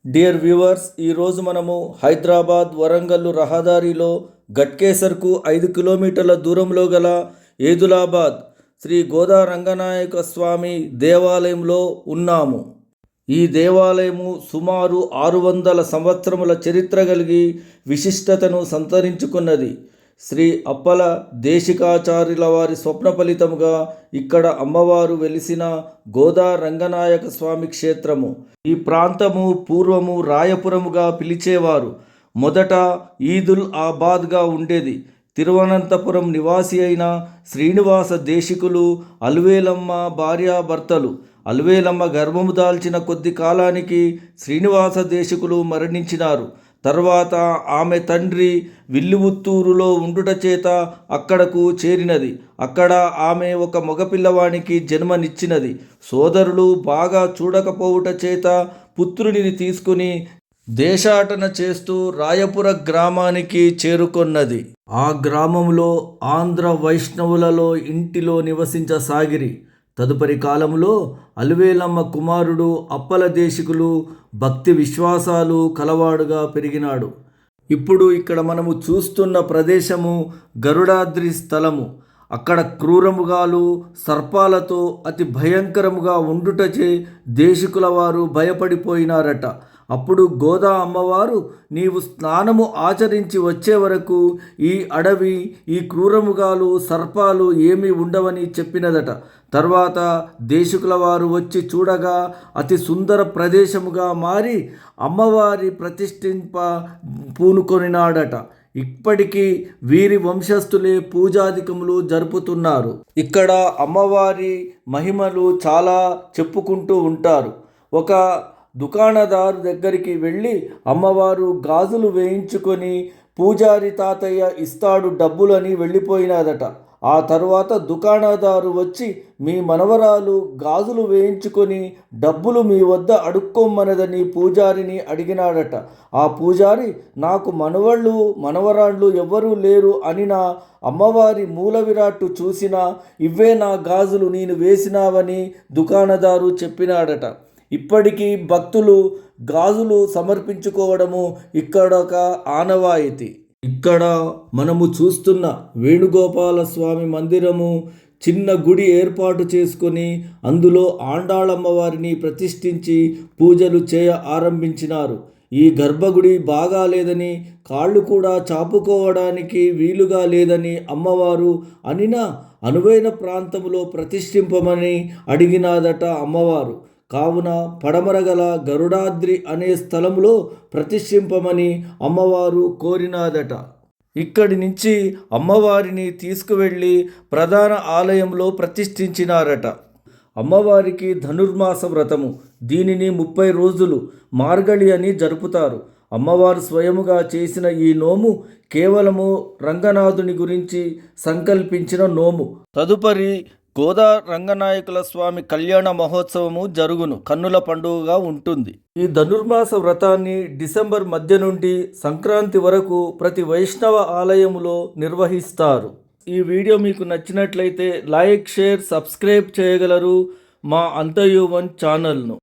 Dear viewers, ఈరోజు మనము హైదరాబాద్ వరంగల్ రహదారిలో గట్కేసర్కు 5 కిలోమీటర్ల దూరంలో గల ఏదులాబాద్ శ్రీ గోదా రంగనాయక స్వామి దేవాలయంలో ఉన్నాము. ఈ దేవాలయము సుమారు 600 సంవత్సరముల చరిత్ర కలిగి విశిష్టతను సంతరించుకున్నది. శ్రీ అప్పల దేశికాచార్యుల వారి స్వప్న ఫలితముగా ఇక్కడ అమ్మవారు వెలిసిన గోదా రంగనాయక స్వామి క్షేత్రము. ఈ ప్రాంతము పూర్వము రాయపురముగా పిలిచేవారు. మొదట ఈదుల్ ఆబాద్గా ఉండేది. తిరువనంతపురం నివాసి అయిన శ్రీనివాస దేశికులు అలువేలమ్మ భార్యాభర్తలు. అలువేలమ్మ గర్భము దాల్చిన కొద్ది కాలానికి శ్రీనివాస దేశికులు మరణించినారు. తర్వాత ఆమె తండ్రి విల్లువుత్తూరులో ఉండుట చేత అక్కడకు చేరినది. అక్కడ ఆమె ఒక మగపిల్లవానికి జన్మనిచ్చినది. సోదరులు బాగా చూడకపోవుట చేత పుత్రునిని తీసుకుని దేశాటన చేస్తూ రాయపుర గ్రామానికి చేరుకొన్నది. ఆ గ్రామంలో ఆంధ్ర వైష్ణవులలో ఇంటిలో నివసించసాగిరి. తదుపరి కాలంలో అలువేలమ్మ కుమారుడు అప్పల దేశికులు భక్తి విశ్వాసాలు కలవాడుగా పెరిగినాడు. ఇప్పుడు ఇక్కడ మనము చూస్తున్న ప్రదేశము గరుడాద్రి స్థలము. అక్కడ క్రూరముగాలు సర్పాలతో అతి భయంకరముగా ఉండుటచే దేశికుల వారు భయపడిపోయినారట. అప్పుడు గోదా అమ్మవారు, నీవు స్నానము ఆచరించి వచ్చే వరకు ఈ అడవి, ఈ క్రూరముగాలు సర్పాలు ఏమీ ఉండవని చెప్పినదట. తర్వాత దేశికుల వారు వచ్చి చూడగా అతి సుందర ప్రదేశముగా మారి అమ్మవారి ప్రతిష్ఠింప పూనుకొనినాడట. ఇప్పటికీ వీరి వంశస్థులే పూజాధికములు జరుపుతున్నారు. ఇక్కడ అమ్మవారి మహిమలు చాలా చెప్పుకుంటూ ఉంటారు. ఒక దుకాణదారు దగ్గరికి వెళ్ళి అమ్మవారు గాజులు వేయించుకొని పూజారి తాతయ్య ఇస్తాడు డబ్బులని వెళ్ళిపోయినదట. ఆ తర్వాత దుకాణదారు వచ్చి, మీ మనవరాలు గాజులు వేయించుకొని డబ్బులు మీ వద్ద అడుక్కోమన్నదని పూజారిని అడిగినాడట. ఆ పూజారి, నాకు మనవరాళ్ళు ఎవ్వరూ లేరు అని నా అమ్మవారి మూల విరాట్టు చూసినా ఇవే నా గాజులు నేను వేసినావని దుకాణదారు చెప్పినాడట. ఇప్పటికీ భక్తులు గాజులు సమర్పించుకోవడము ఇక్కడొక ఆనవాయితీ. ఇక్కడ మనము చూస్తున్న వేణుగోపాల స్వామి మందిరము చిన్న గుడి ఏర్పాటు చేసుకొని అందులో ఆండాళమ్మవారిని ప్రతిష్ఠించి పూజలు చేయ ఆరంభించినారు. ఈ గర్భగుడి బాగా లేదని, కాళ్ళు కూడా చాపుకోవడానికి వీలుగా లేదని అమ్మవారు అనినా అనువైన ప్రాంతంలో ప్రతిష్ఠింపమని అడిగినాదట అమ్మవారు. కావున పడమరగల గరుడాద్రి అనే స్థలంలో ప్రతిష్ఠింపమని అమ్మవారు కోరినాదట. ఇక్కడి నుంచి అమ్మవారిని తీసుకువెళ్ళి ప్రధాన ఆలయంలో ప్రతిష్ఠించినారట. అమ్మవారికి ధనుర్మాస వ్రతము, దీనిని 30 రోజులు మార్గళి అని జరుపుతారు. అమ్మవారు స్వయముగా చేసిన ఈ నోము కేవలము రంగనాథుని గురించి సంకల్పించిన నోము. తదుపరి గోదా రంగనాయకుల స్వామి కళ్యాణ మహోత్సవము జరుగును. కన్నుల పండుగగా ఉంటుంది. ఈ ధనుర్మాస వ్రతాన్ని డిసెంబర్ మధ్య నుండి సంక్రాంతి వరకు ప్రతి వైష్ణవ ఆలయములో నిర్వహిస్తారు. ఈ వీడియో మీకు నచ్చినట్లయితే లైక్, షేర్, సబ్స్క్రైబ్ చేయగలరు మా అంతయువన్ ఛానల్ను.